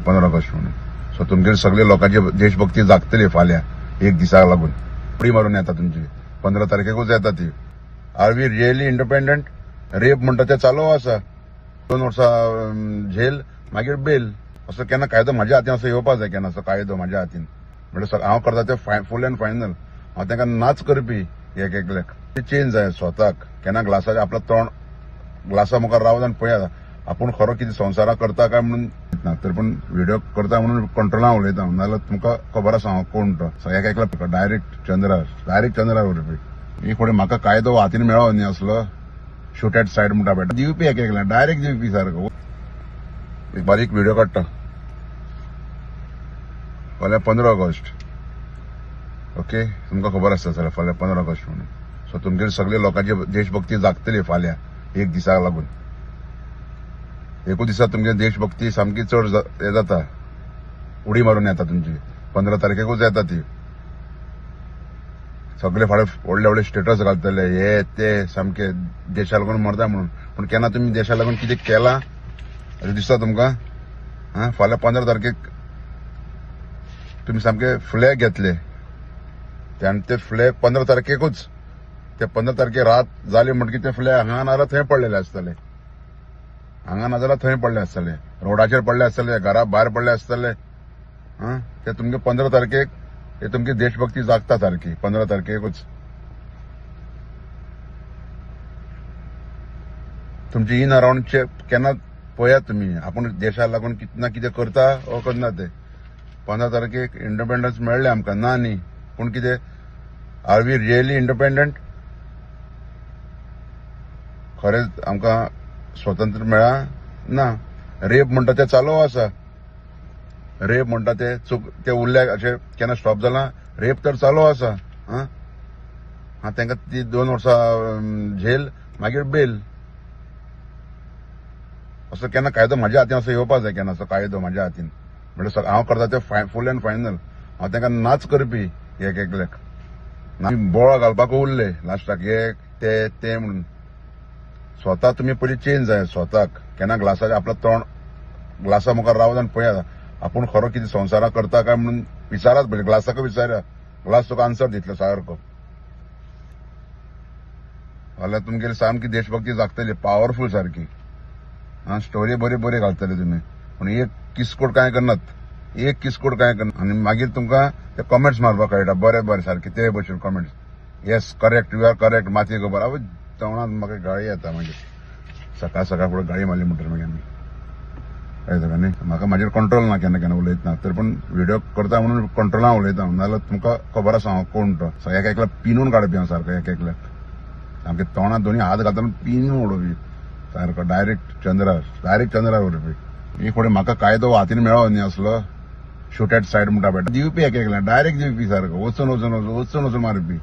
15 August म्हणून. So तुमचे सगळे लोकांची देशभक्ती जागतली फाल्यां एक दिसाक लागून. उडी मारून येता तुमची 15 तारखेकूच येता ती. Are we really independent? Rape म्हणटा ते चालू आसा. 2 वर्सां झेल मागीर बेल. असो केन्ना कायदो म्हाज्या हातीन असो येवपाक जाय केन्ना असो कायदो म्हाज्या हातीन. म्हणजे हांव करता ते फूल अँड फायनल. हांव तांकां नाच करपी एक एकल्याक ते चेंज जाय स्वताक. केन्ना ग्लासाचें आपलं तोंड ग्लासा मुखार रावत आनी पळयात आपूण खरो कितें संवसाराक करता काय म्हणून ना. तर पूण व्हिडिओ करता म्हणून कंट्रोलां उलयता. नाजाल्यार तुमकां खबर आसा हांव कोण तो. एक एकल्याक डायरेक्ट चंद्रार उरपी. ही फुडें म्हाका कायदो हातीन मेळ्ळो न्ही असलो शूट एट सायड म्हणटा पळय दिवपी एक एकल्याक डायरेक्ट दिवपी सारको. एक बारीक व्हिडिओ काडटा फाल्यां 15 ऑगस्ट. ओके, तुमकां खबर आसता जाल्यार फाल्यां 15 ऑगस्ट म्हणून. सो तुमचे सगळे लोकांची देशभक्ती जागतली फाल्यां एक दिसाक लागून. एकूच दिसा तुमगे देशभक्ती सामकी चड हे जाता. उडी मारून येता तुमची 15 तारखेकूच येता ती. सगळे फाल्यां व्हडले व्हडले स्टेटस घालतले हे ते सामके देशा लागून मरता म्हणून. पूण केन्ना तुमी देशा लागून कितें केलां अशें दिसता तुमकां? फाल्यां 15 तारखेक तुमी सामके फ्लॅग घेतले आनी ते फ्लॅग 15 तारखेकूच ते 15 तारखेक रात जाली म्हणटकीर ते फ्लॅग हांगा नाजाल्यार थंय पडलेले आसतले. हांगा नाजाल्यार थंय पडले आसतले, रोडाचेर पडले आसतले, घरा भायर पडले आसतले. ते तुमगे 15 तारखेक हे तुमची देशभक्ती जागता सारकी 15 तारखेकूच. तुमची इन अराउंडचे केन्ना पळयात तुमी आपूण देशाक लागून कितें ना कितें करता वो करना ते. 15 तारखेक इंडिपेंडन्स मेळ्ळें आमकां ना न्ही. पूण कितें आर वी रियली इंडिपेंडंट? खरेंच आमकां स्वतंत्र मेळ्ळा ना. रेप म्हणटा ते चालू आसा. रेप म्हणटा ते उरले अशें केन्ना स्टॉप जाला? रेप तर चालू आसा. तांकां ती 2 वर्सां झेल मागीर बेल. असो केन्ना कायदो म्हाज्या हातीन असो येवपाक जाय केन्ना असो कायदो म्हाज्या हातीन. म्हणजे हांव करता ते फूल अँड फायनल. हांव तांकां नाच करपी एक एकल्याक. बोळा घालपाक उरले लास्टाक हे ते म्हणून. स्वता तुमी पयलीं चेंज जाय स्वताक. केन्ना ग्लासाचें आपलं तोंड ग्लासा मुखार रावत आनी पळयात आपूण खरो कितें संवसाराक करता काय म्हणून विचारात पयलीं. ग्लासाक विचारा, ग्लास तुका आन्सर दितलो सारको. फाल्यां तुमगेली सामकी देशभक्ती जागतली पॉवरफूल सारकी. स्टोरी बरी घालतले तुमी. पूण एक किसकूट कांय करनात. आनी मागीर तुमकां ते कमेंट्स मारपाक कळटा बरे सारके ते भशेन comments. Yes correct, you are correct, माती खबर. आवय तोंडात म्हाका गाळी येता मागीर. सकाळ फुडें गाळी मारली म्हणटा मागीर आमी कळटा न्ही. म्हाका म्हाजेर कंट्रोल ना केन्ना उलयतना. तर पूण व्हिडिओ करता म्हणून कंट्रोलां उलयता. नाजाल्यार तुमकां खबर आसा हांव कोण तो. एक एकल्याक पिनून काडपी हांव सारको एक एकल्याक. सामके तोंडात दोनी हात घालतना पिनून उडोवपी सारको. डायरेक्ट चंद्रार उरपी. ही फुडें म्हाका कायदो हातीन मेळ्ळो न्ही असलो शूट एट सायड म्हणटा पळय दिवपी एक एकल्याक डायरेक्ट दिवपी सारको. वचून मारपी.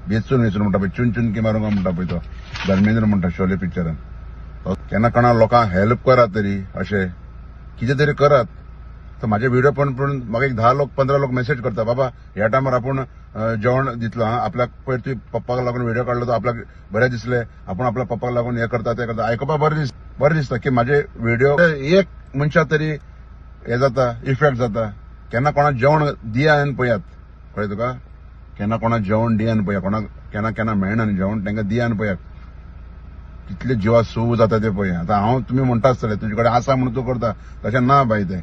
वेचून म्हणटा पळय चुन की मारूंगा म्हणटा पळय तो धर्मेंद्र म्हणटा शोले पिक्चरान. केन्ना कोणा लोकांक हेल्प करात तरी अशें कितें तरी करात. तर म्हाजे व्हिडिओ पळोवन म्हाका एक 10 लोक 15 लोक मेसेज करता बाबा ह्या टायमार आपूण जेवण दितलो. आपल्याक पयर तुवें पप्पाक लागून व्हिडिओ काडलो तो आपल्याक बरें दिसलें. आपूण आपल्या पप्पाक लागून हे करता ते करता. आयकपाक बरें दिसता की म्हाजे व्हिडिओ एक मनशा तरी हे जाता इफेक्ट जाता. केन्ना कोणाक जेवण दिया आनी पळयात कळ्ळें तुका. केन्ना कोणाक जेवण दिया आनी पळया. कोणाक केन्ना मेळना न्ही जेवण तांकां दिया आनी पळयात कितले जिवा सूव जाता ते पळय. आतां हांव तुमी म्हणटा आसतले तुजे कडेन आसा म्हणून तूं करता. तशें ना बाय तें.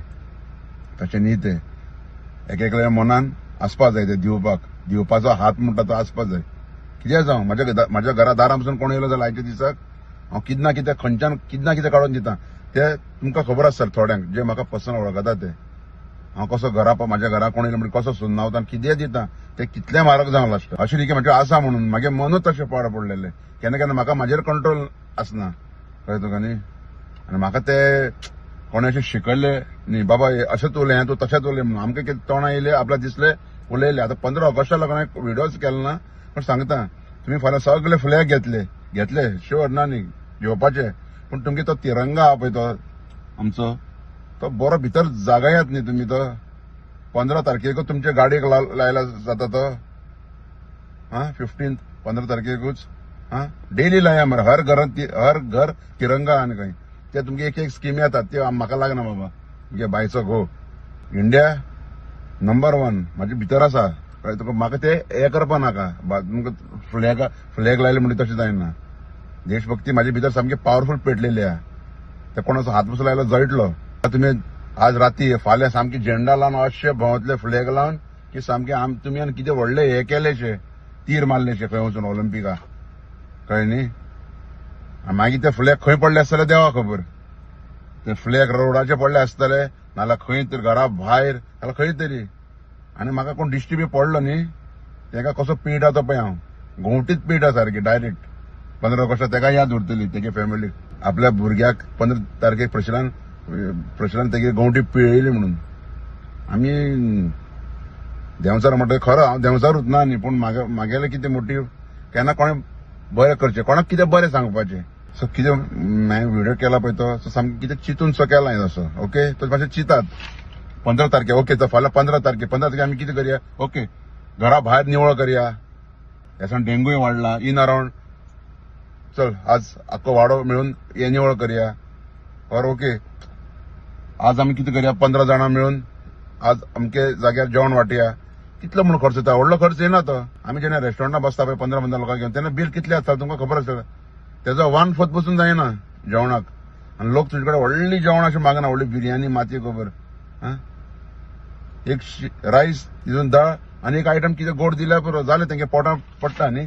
तशें न्ही तें. एक एकल्या मनान आसपाक जाय तें दिवपाचो हात म्हणटा तो आसपाक जाय. कितें जावं म्हाज्या घरा दारां पसून कोण येयलो जाल्यार आयच्या दिसाक हांव कितें ना कितें खंयच्यान कितें ना कितें काडून दितां. ते तुमकां खबर आसता थोड्यांक जे म्हाका पर्सनल वळखता ते. हांव कसो म्हाज्या घरा कोण येयलो म्हणजे कसो सुन्नावता आनी कितें दितां ते कितले म्हारग जावं लास्ट. अशें न्ही की म्हाजे आसा म्हणून म्हागे मनूच तशें पाड पडलेलें. केन्ना म्हाका म्हाजेर कंट्रोल आसना कळ्ळें तुका न्ही. आनी म्हाका ते कोणें अशें शिकयलें न्ही बाबा अशेंच उलय तूं तशेंच उलय म्हणून. आमकां कितें तोंडां येयले आपल्याक दिसलें उलयले. आतां 15 ऑगस्टा लागून हांवें व्हिडिओज केले ना. पण सांगता तुमी फाल्यां सगळे फ्लॅग घेतले शुअर ना न्ही घेवपाचे. पूण तुमगे तो तिरंगा आहा पळय तो आमचो तो बरो भितर जागायात न्ही तुमी. तो 15 तारखेकूच तुमचे गाडयेक लायला जाता तो. 15 तारखेकूच डेली लाया मरे. हर घर तिरंगा आनी खंय ते तुमगे एक स्कीम येतात ते म्हाका लागना बाबा. तुमगे बायचो घो इंडिया नंबर 1 माझे भितर आसा कळ्ळें तुका. म्हाका ते हें करपा नाका तुमकां फ्लॅग लायले म्हणून तशें जायना. देशभक्ती म्हाजे भितर सामकी पावरफूल पेटलेली आहा. ते कोणाचो हात पासून लायलो जळटलो. तुमी आज राती फाल्यां सामकी झेंडा लावन अशे भोंवतले फ्लॅग लावन की सामके तुमी आनी कितें व्हडले हे केलेशे तीर मारलेशे खंय वचून ऑलिंपिका कळ्ळें न्ही. मागीर ते फ्लॅग खंय पडले आसतले देवा खबर. ते फ्लॅग रोडाचे पडले आसतले नाल्यार खंय तरी घरा भायर नाल्यार खंय तरी. आनी म्हाका कोण दिश्टी बी पडलो न्ही तेका कसो पीट आहा तो पळय हांव. घोंवटीत पीट आहा सारकी डायरेक्ट. 15 ऑगस्टाक तेका याद उरतली तेगे फॅमिलीक. आपल्या भुरग्याक 15 तारखेक प्रशिलान तेगे घोंवटी पिळयली म्हणून. आमी देंवचार म्हणटा खरो हांव देंवचारूच ना न्ही पूण म्हागेलें कितें मोटीव केन्ना कोणें बरें करचें कोणाक कितें बरें सांगपाचें. सो कितें हांवें व्हिडिओ केला पळय तो सामकें कितें चिंतून सो केला हांवें असो. ओके तो मातशें चिंतात 15 तारखेक ओके तर फाल्यां 15 तारखेक आमी कितें करया. ओके घरा भायर निवळ करया. ह्या डेंगूय वाडला इन अरावंड. चल आज आख्खो वाडो मेळून हे निवळ करया. और ओके आज आमी कितें करया 15 जाणां मेळून आज अमके जाग्यार जेवण वाटया. कितलो म्हणून खर्च येता. व्हडलो खर्च येना तो. आमी जेन्ना रेस्टॉरंटां बसता पळय 15 लोकांक घेवन तेन्ना बील कितलें आसता तुमकां खबर आसता. तेजो 1/4 पसून जायना जेवणाक. आनी लोक तुजे कडेन व्हडली जेवण अशें मागना. व्हडली बिर्याणी मातये खबर. एक रायस तितून दाळ आनी एक आयटम कितें गोड दिल्यार पुरो जालें तेंगे पोटांत पडटा न्ही.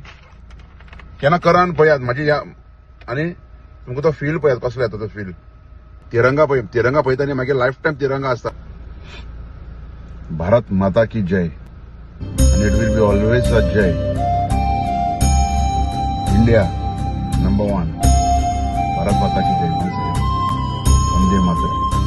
केन्ना करान पळयात म्हाजी आनी तुमकां तो फील पळयात कसलो येता तो फील. तिरंगा पळयता आनी मागीर लायफ टायम तिरंगा आसता. भारत माता की जय and it will be always a jay. India number 1. Bharat माता की जय. वंदे मातरम.